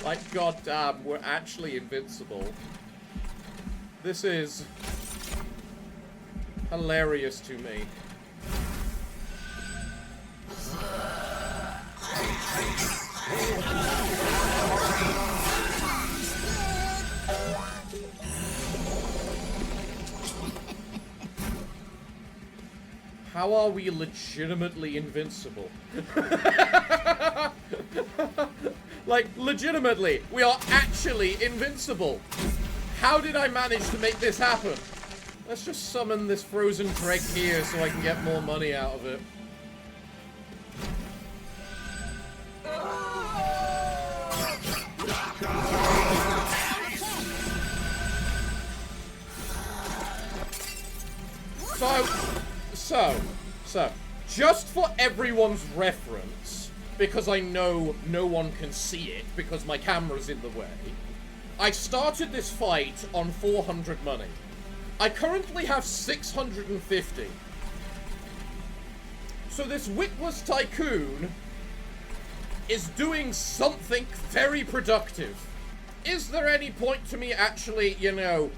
Speaker 1: Like, goddamn, we're actually invincible. This is hilarious to me. How are we legitimately invincible? Like, legitimately, we are actually invincible. How did I manage to make this happen? Let's just summon this frozen Dreg here so I can get more money out of it. So, just for everyone's reference, because I know no one can see it because my camera's in the way, I started this fight on 400 money. I currently have 650. So this Wickless Tycoon is doing something very productive. Is there any point to me actually, you know,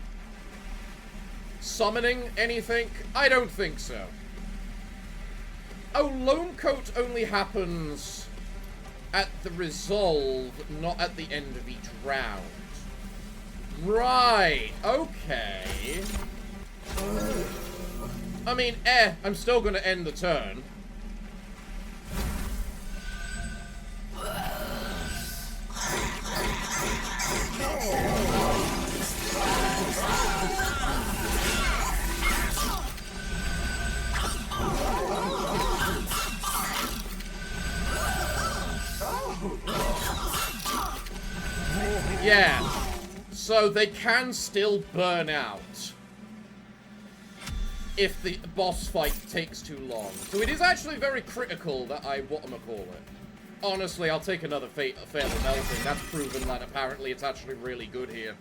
Speaker 1: summoning anything? I don't think so. Oh, Lone Coat only happens at the resolve, not at the end of each round. Right, okay. I mean, I'm still gonna end the turn. Yeah, so they can still burn out if the boss fight takes too long. So it is actually very critical that I whatchamacall it. Honestly, I'll take another Fatal Melting. That's proven that apparently it's actually really good here.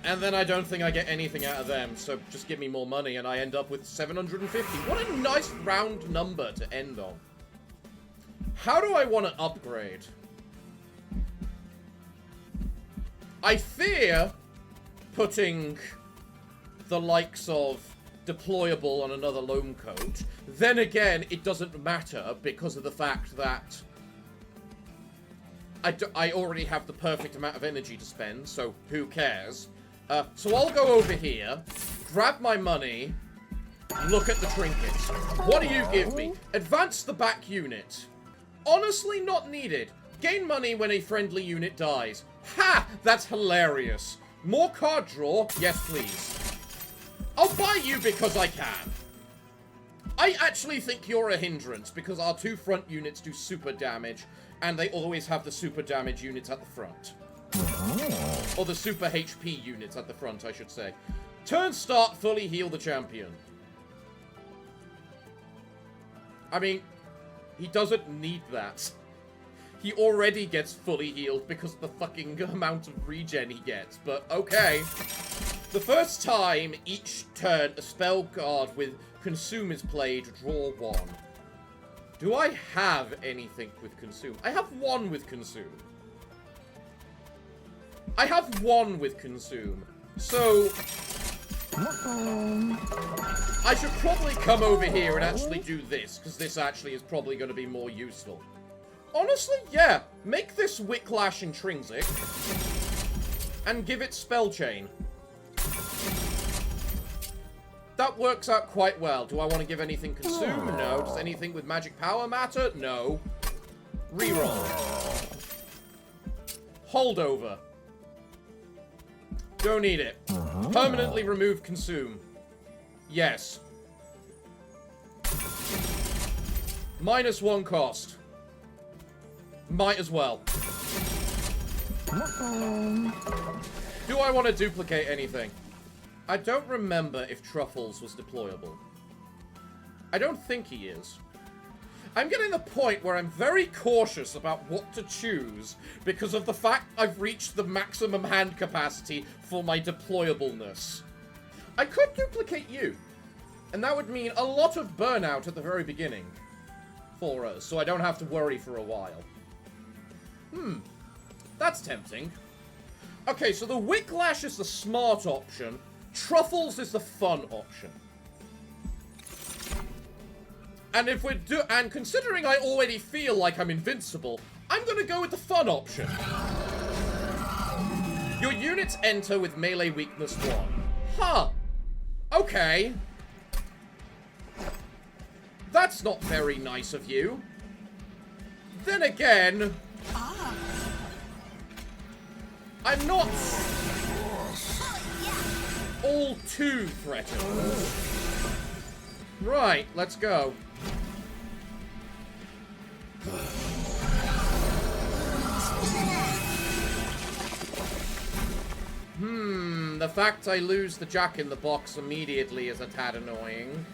Speaker 1: And then I don't think I get anything out of them, so just give me more money and I end up with 750. What a nice round number to end on. How do I want to upgrade? I fear putting the likes of deployable on another Lone Coat. Then again, it doesn't matter because of the fact that I already have the perfect amount of energy to spend, so who cares? So I'll go over here, grab my money, look at the trinkets. What do you give me? Advance the back unit. Honestly, not needed. Gain money when a friendly unit dies. Ha! That's hilarious. More card draw? Yes, please. I'll buy you because I can. I actually think you're a hindrance because our two front units do super damage, and they always have the super damage units at the front. Or the super HP units at the front, I should say. Turn start, fully heal the champion. I mean, he doesn't need that. He already gets fully healed because of the fucking amount of regen he gets, but okay. The first time each turn a spell card with Consume is played, draw one. Do I have anything with Consume? I have one with Consume. I have one with Consume. So I should probably come over here and actually do this, because this actually is probably going to be more useful. Honestly, yeah. Make this Wicklash intrinsic and give it Spell Chain. That works out quite well. Do I want to give anything Consume? No. Does anything with magic power matter? No. Reroll. Holdover. Don't need it. Permanently remove consume. Yes. -1 cost. Might as well. Do I want to duplicate anything? I don't remember if Truffles was deployable. I don't think he is. I'm getting to the point where I'm very cautious about what to choose because of the fact I've reached the maximum hand capacity for my deployableness. I could duplicate you, and that would mean a lot of burnout at the very beginning for us, so I don't have to worry for a while. That's tempting. Okay, so the Whiplash is the smart option. Truffles is the fun option. And if we're and considering I already feel like I'm invincible, I'm gonna go with the fun option. Your units enter with melee weakness 1. Huh. Okay. That's not very nice of you. Then again, I'm not all too threatened. Right, let's go. The fact I lose the Jack-in-the-Box immediately is a tad annoying.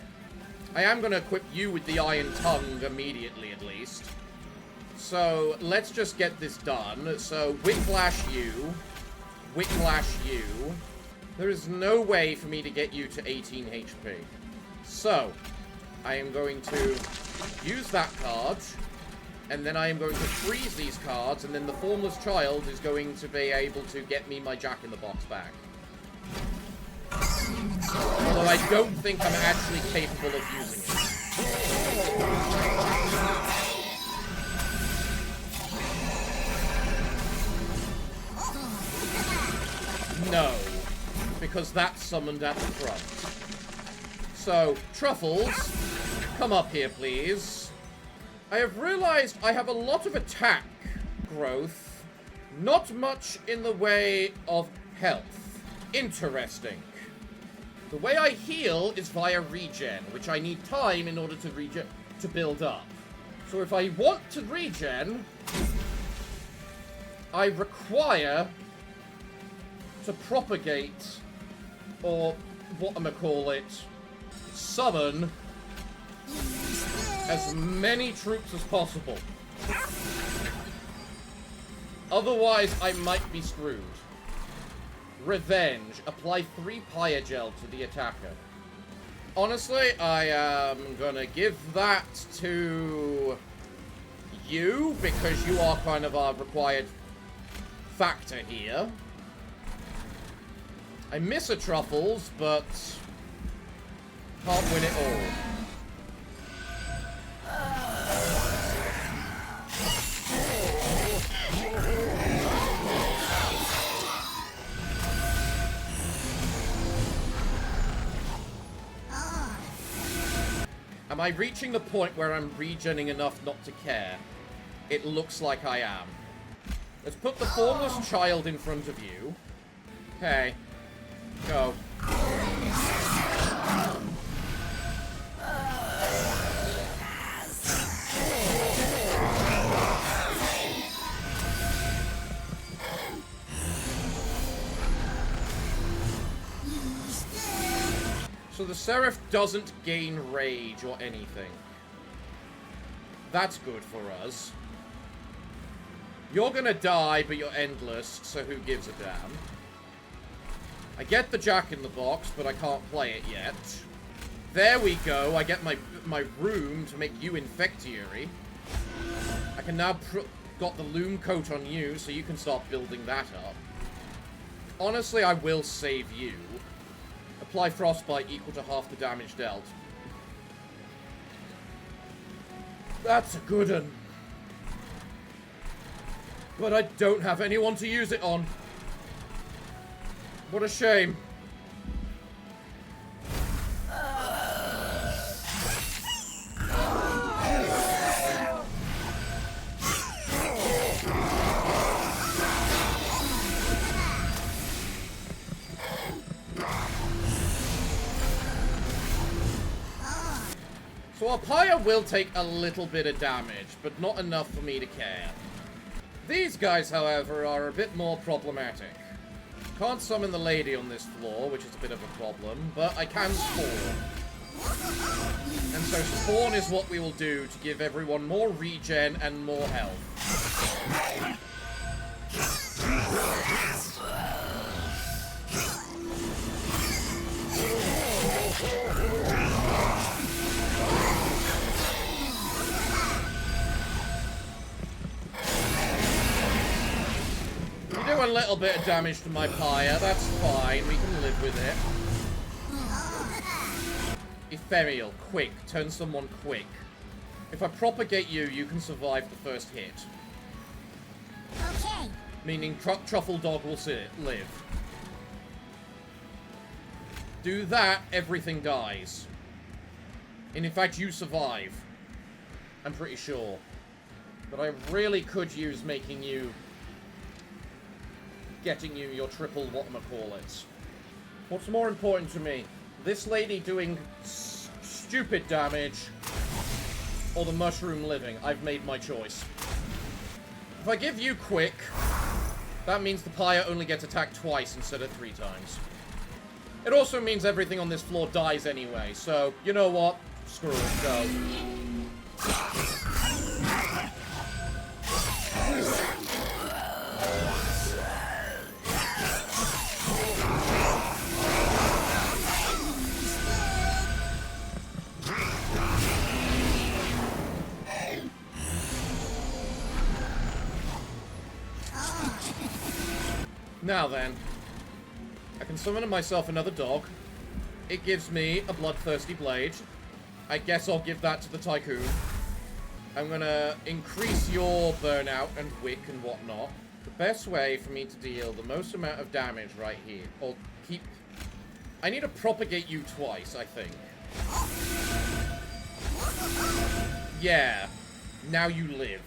Speaker 1: I am going to equip you with the Iron Tongue immediately, at least. So, let's just get this done. So, Whiplash you. Whiplash you. There is no way for me to get you to 18 HP. So, I am going to use that card. And then I am going to freeze these cards, and then the Formless Child is going to be able to get me my Jack-in-the-Box back. Although I don't think I'm actually capable of using it. No. Because that's summoned at the front. So, Truffles, come up here, please. I have realized I have a lot of attack growth, not much in the way of health. Interesting. The way I heal is via regen, which I need time in order to build up. So if I want to regen, I require to propagate, or whatchamacallit, summon as many troops as possible. Otherwise, I might be screwed. Revenge. Apply 3 Pyogel to the attacker. Honestly, I am gonna give that to you, because you are kind of our required factor here. I miss a Truffles, but can't win it all. Am I reaching the point where I'm regenning enough not to care? It looks like I am. Let's put the Formless Child in front of you. Okay. Go. So the Seraph doesn't gain rage or anything. That's good for us. You're gonna die, but you're endless, so who gives a damn? I get the Jack-in-the-Box, but I can't play it yet. There we go. I get my room to make you Infectiary. I can now got the Loom Coat on you, so you can start building that up. Honestly, I will save you. Apply Frostbite equal to half the damage dealt. That's a good one. But I don't have anyone to use it on. What a shame. So our pyre will take a little bit of damage, but not enough for me to care. These guys, however, are a bit more problematic. Can't summon the lady on this floor, which is a bit of a problem, but I can spawn. And so spawn is what we will do to give everyone more regen and more health. We do a little bit of damage to my pyre, that's fine, we can live with it. Ethereal, quick, turn someone quick. If I propagate you, you can survive the first hit.
Speaker 2: Okay.
Speaker 1: Meaning Truffle Dog will live. Do that, everything dies. And in fact, you survive. I'm pretty sure. But I really could use making you... getting you your triple whatchamacallits. What's more important to me? This lady doing stupid damage, or the mushroom living. I've made my choice. If I give you quick, that means the pyre only gets attacked twice instead of 3 times. It also means everything on this floor dies anyway, so, you know what? Screw it, go. Now then, I can summon myself another dog. It gives me a bloodthirsty blade. I guess I'll give that to the tycoon. I'm gonna increase your burnout and wick and whatnot. The best way for me to deal the most amount of damage right here, or keep... I need to propagate you twice, I think. Yeah. Now you live.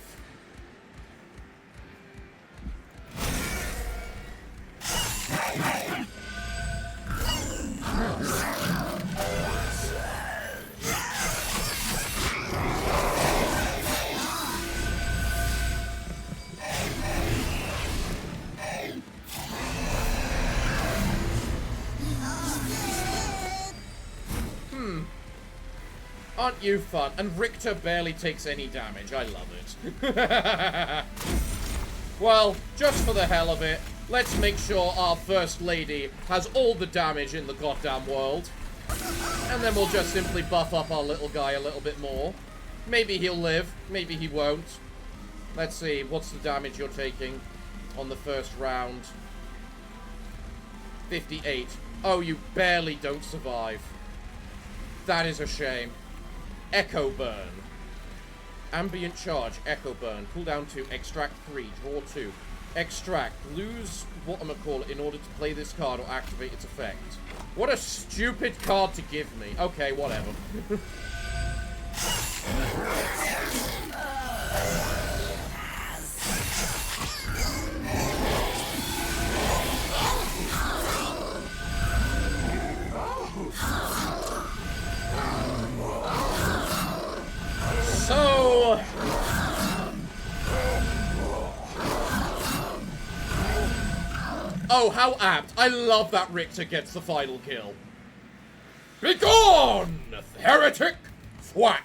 Speaker 1: Aren't you fun? And Richter barely takes any damage. I love it. Well, just for the hell of it, let's make sure our First Lady has all the damage in the goddamn world. And then we'll just simply buff up our little guy a little bit more. Maybe he'll live, maybe he won't. Let's see, what's the damage you're taking on the first round? 58. Oh, you barely don't survive. That is a shame. Echo Burn. Ambient Charge, Echo Burn. Cooldown 2, Extract 3, Draw 2. Extract. Lose whatchamacallit in order to play this card or activate its effect. What a stupid card to give me. Okay, whatever. So... oh, how apt. I love that Richter gets the final kill. Begone, heretic! Thwack!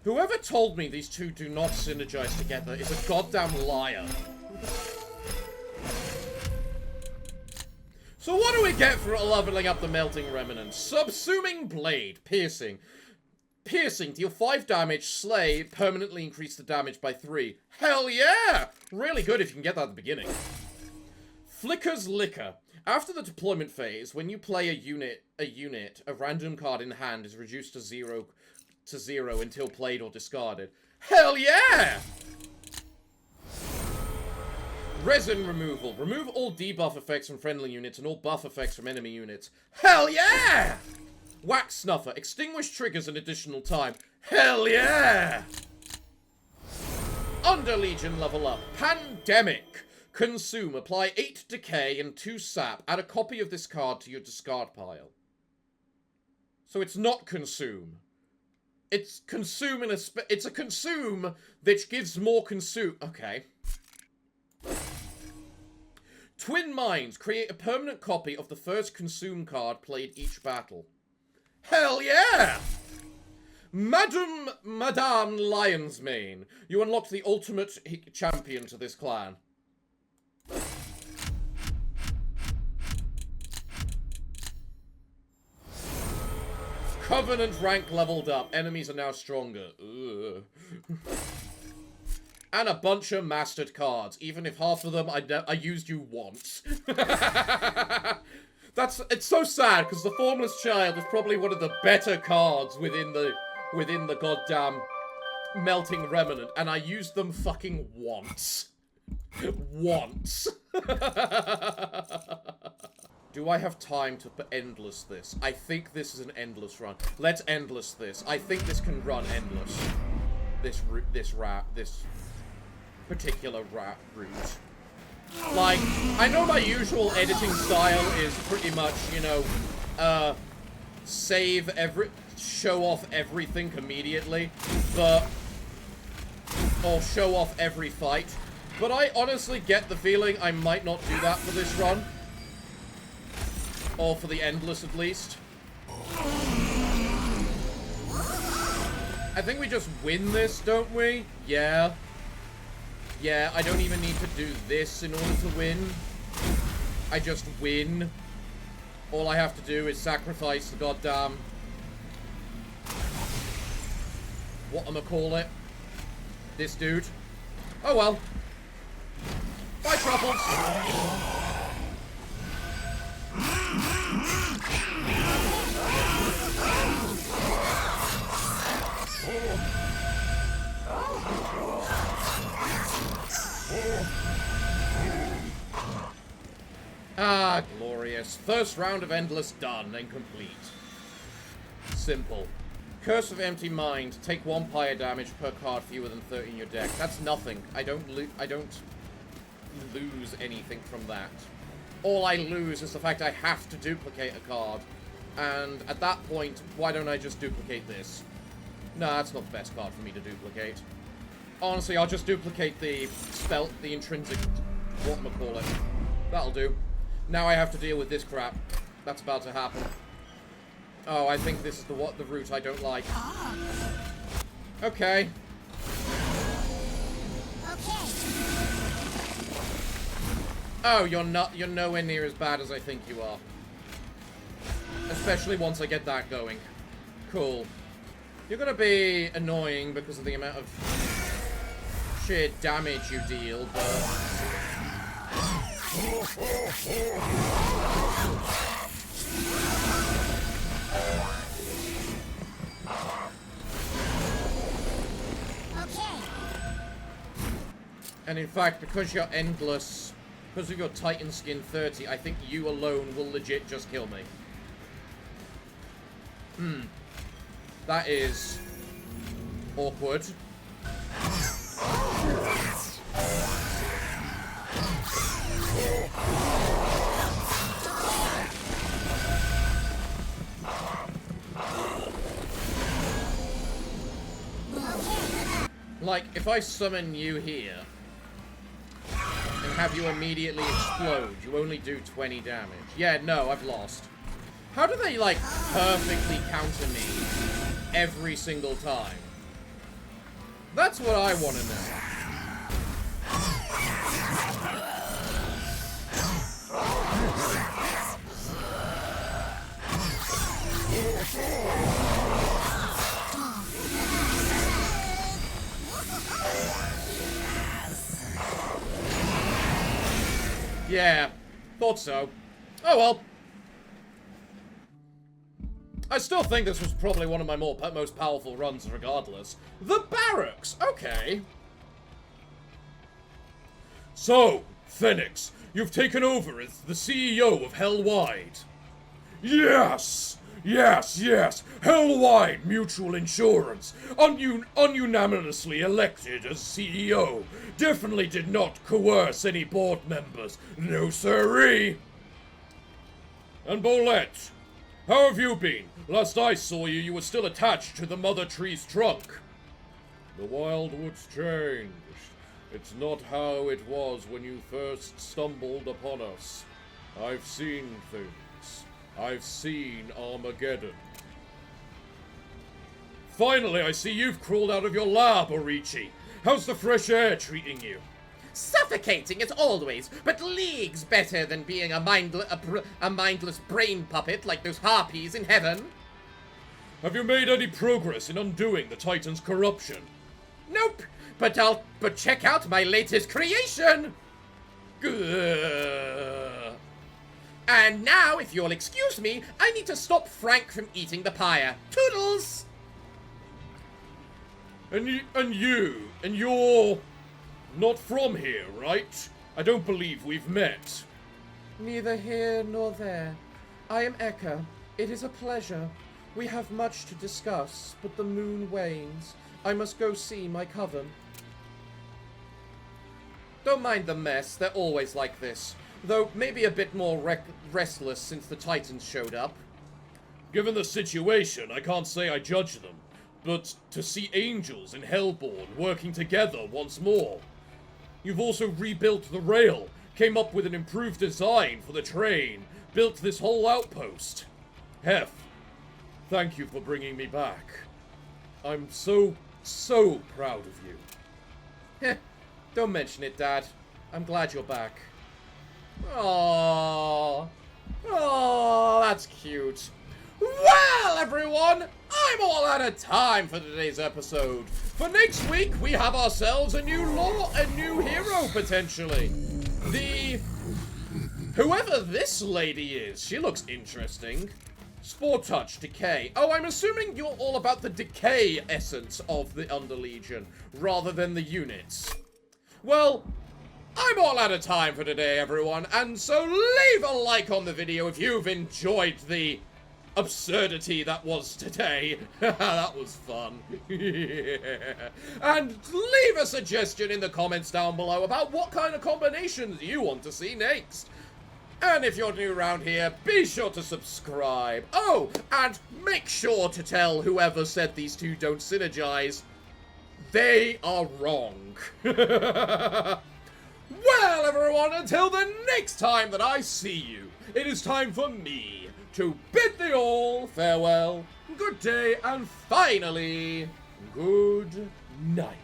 Speaker 1: Whoever told me these two do not synergize together is a goddamn liar. So what do we get for leveling up the Melting Remnant? Subsuming Blade. Piercing. Piercing. Deal 5 damage. Slay. Permanently increase the damage by 3. Hell yeah! Really good if you can get that at the beginning. Flicker's Liquor. After the deployment phase, when you play a unit, a random card in hand is reduced to 0 until played or discarded. Hell yeah! Resin Removal. Remove all debuff effects from friendly units and all buff effects from enemy units. Hell yeah! Wax Snuffer. Extinguish triggers an additional time. Hell yeah! Under Legion level up. Pandemic. Consume. Apply 8 decay and 2 sap. Add a copy of this card to your discard pile. So it's not consume. It's consume in a it's a consume that gives more consume. Okay. Twin Minds. Create a permanent copy of the first consume card played each battle. Hell yeah! Madame Lion's Mane. You unlocked the ultimate champion to this clan. Covenant rank leveled up. Enemies are now stronger. Ugh. And a bunch of mastered cards. Even if half of them I used you once. It's so sad, because the Formless Child is probably one of the better cards within the goddamn Melting Remnant, and I used them fucking once. Once. Do I have time to endless this? I think this is an endless run. Let's endless this. I think this can run endless. This particular route. Like, I know my usual editing style is pretty much, you know, show off everything immediately, but, or show off every fight. But I honestly get the feeling I might not do that for this run. Or for the endless, at least. I think we just win this, don't we? Yeah. Yeah, I don't even need to do this in order to win. I just win. All I have to do is sacrifice the goddamn... whatchamacallit? This dude. Oh well. Bye, Truffles! Ah, glorious. First round of Endless done and complete. Simple. Curse of Empty Mind. Take 1 fire damage per card fewer than 30 in your deck. That's nothing. I don't lose anything from that. All I lose is the fact I have to duplicate a card. And at that point, why don't I just duplicate this? No, that's not the best card for me to duplicate. Honestly, I'll just duplicate the intrinsic, whatchamacallit. That'll do. Now I have to deal with this crap. That's about to happen. Oh, I think this is the route I don't like. Okay. Oh, you're nowhere near as bad as I think you are. Especially once I get that going. Cool. You're gonna be annoying because of the amount of sheer damage you deal, but... And in fact, because you're endless, because of your Titan Skin 30, I think you alone will legit just kill me. That is... awkward. Like, if I summon you here and have you immediately explode, you only do 20 damage. Yeah, no, I've lost. How do they, like, perfectly counter me every single time? That's what I want to know. Yeah, thought so. Oh well. I still think this was probably one of my most powerful runs regardless. The Barracks! Okay. So, Phoenix, you've taken over as the CEO of Hellwide. Yes! Yes, yes, Hellwide Mutual Insurance, ununanimously elected as CEO. Definitely did not coerce any board members. No sirree. And Bolette, how have you been? Last I saw you, you were still attached to the mother tree's trunk. The wildwood's changed. It's not how it was when you first stumbled upon us. I've seen things. I've seen Armageddon. Finally, I see you've crawled out of your lab, Orichi. How's the fresh air treating you?
Speaker 3: Suffocating as always, but leagues better than being a mindless brain puppet like those harpies in heaven.
Speaker 1: Have you made any progress in undoing the Titan's corruption?
Speaker 3: Nope, but check out my latest creation.
Speaker 1: Gah.
Speaker 3: And now, if you'll excuse me, I need to stop Frank from eating the pyre. Toodles!
Speaker 1: And you're not from here, right? I don't believe we've met.
Speaker 3: Neither here nor there. I am Eka. It is a pleasure. We have much to discuss, but the moon wanes. I must go see my coven. Don't mind the mess. They're always like this. Though maybe a bit more restless since the Titans showed up.
Speaker 1: Given the situation, I can't say I judge them. But to see angels and Hellborn working together once more. You've also rebuilt the rail, came up with an improved design for the train, built this whole outpost. Hef, thank you for bringing me back. I'm so proud of you.
Speaker 3: Heh, don't mention it, Dad. I'm glad you're back. Aww. Oh, that's cute. Well, everyone, I'm all out of time for today's episode. For next week, we have ourselves a new hero, potentially. Whoever this lady is, she looks interesting. Spore Touch, Decay. Oh, I'm assuming you're all about the decay essence of the Underlegion, rather than the units. Well, I'm all out of time for today, everyone, and so leave a like on the video if you've enjoyed the absurdity that was today. That was fun. And leave a suggestion in the comments down below about what kind of combinations you want to see next. And if you're new around here, be sure to subscribe. Oh, and make sure to tell whoever said these two don't synergize, they are wrong. Well, everyone, until the next time that I see you, it is time for me to bid thee all farewell, good day, and finally, good night.